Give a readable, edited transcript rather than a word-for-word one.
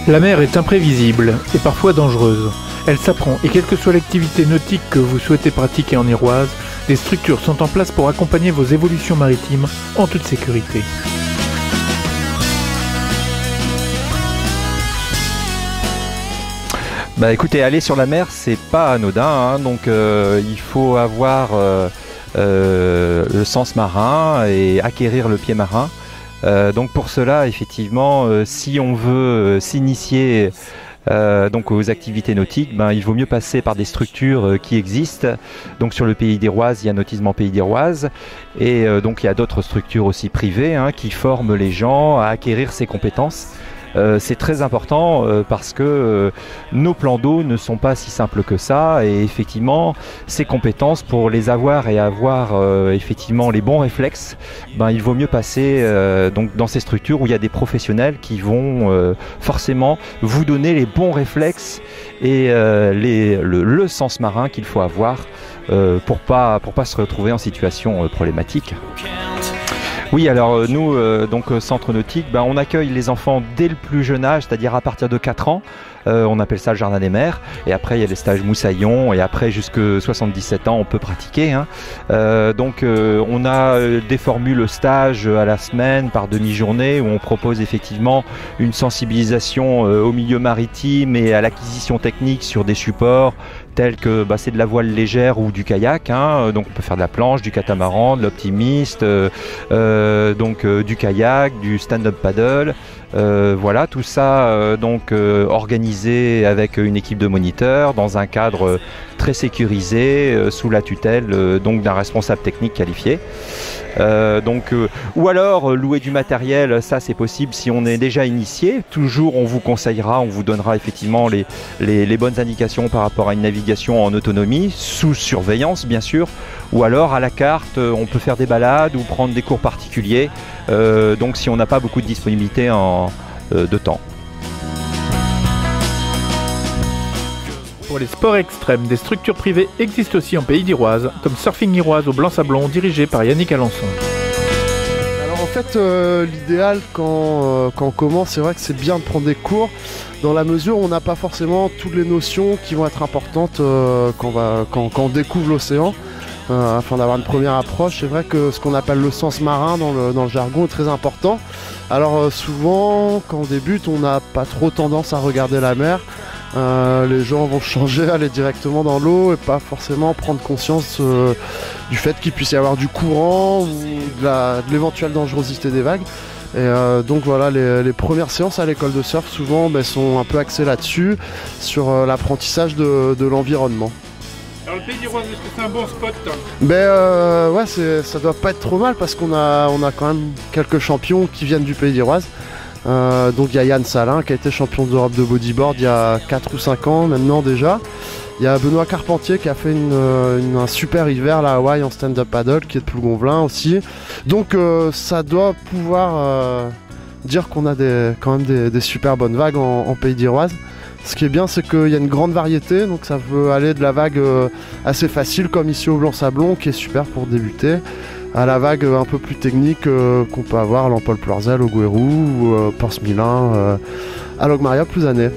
La mer est imprévisible et parfois dangereuse. Elle s'apprend et quelle que soit l'activité nautique que vous souhaitez pratiquer en Iroise, des structures sont en place pour accompagner vos évolutions maritimes en toute sécurité. Bah écoutez, aller sur la mer, c'est pas anodin, hein, donc il faut avoir le sens marin et acquérir le pied marin. Donc pour cela, effectivement, si on veut s'initier donc aux activités nautiques, il vaut mieux passer par des structures qui existent. Donc sur le Pays d'Iroise, il y a Nautisme Pays d'Iroise, et donc il y a d'autres structures aussi privées qui forment les gens à acquérir ces compétences. C'est très important parce que nos plans d'eau ne sont pas si simples que ça, et effectivement ces compétences, pour les avoir et avoir effectivement les bons réflexes, il vaut mieux passer donc dans ces structures où il y a des professionnels qui vont forcément vous donner les bons réflexes et le sens marin qu'il faut avoir pour pas se retrouver en situation problématique. Oui, alors nous, donc Centre Nautique, on accueille les enfants dès le plus jeune âge, c'est-à-dire à partir de 4 ans. On appelle ça le jardin des mers, et après il y a les stages moussaillons, et après jusque 77 ans on peut pratiquer. Donc on a des formules stage à la semaine par demi-journée où on propose effectivement une sensibilisation au milieu maritime et à l'acquisition technique sur des supports tels que c'est de la voile légère ou du kayak, donc on peut faire de la planche, du catamaran, de l'optimiste, donc du kayak, du stand-up paddle. Voilà, tout ça donc organisé avec une équipe de moniteurs dans un cadre très sécurisé sous la tutelle donc d'un responsable technique qualifié. Ou alors louer du matériel, ça c'est possible si on est déjà initié. Toujours on vous conseillera, on vous donnera effectivement les bonnes indications par rapport à une navigation en autonomie, sous surveillance bien sûr, ou alors à la carte on peut faire des balades ou prendre des cours particuliers, donc si on n'a pas beaucoup de disponibilité de temps. Pour les sports extrêmes, des structures privées existent aussi en Pays d'Iroise, comme Surfing Iroise au Blanc-Sablon, dirigé par Yannick Alençon. Alors en fait, l'idéal quand on commence, c'est vrai que c'est bien de prendre des cours, dans la mesure où on n'a pas forcément toutes les notions qui vont être importantes quand on découvre l'océan. Afin d'avoir une première approche, c'est vrai que ce qu'on appelle le sens marin dans le jargon est très important. Alors souvent, quand on débute, on n'a pas trop tendance à regarder la mer. Les gens vont changer, aller directement dans l'eau et pas forcément prendre conscience du fait qu'il puisse y avoir du courant ou de l'éventuelle dangerosité des vagues. Et donc voilà, les premières séances à l'école de surf souvent sont un peu axées là-dessus, sur l'apprentissage de l'environnement. Alors le Pays d'Iroise, est-ce que c'est un bon spot ouais, ça doit pas être trop mal parce qu'on a quand même quelques champions qui viennent du Pays d'Iroise. Donc il y a Yann Salin qui a été champion d'Europe de bodyboard il y a 4 ou 5 ans maintenant déjà. Il y a Benoît Carpentier qui a fait un super hiver à Hawaï en stand-up paddle, qui est de Plougonvelin aussi. Donc ça doit pouvoir dire qu'on a quand même des super bonnes vagues en Pays d'Iroise. Ce qui est bien, c'est qu'il y a une grande variété, donc ça peut aller de la vague assez facile comme ici au Blanc-Sablon, qui est super pour débuter, à la vague un peu plus technique qu'on peut avoir à l'Empole-Ploerzel, au Gouérou, ou Porce-Milin, à Logmaria, Plouzané.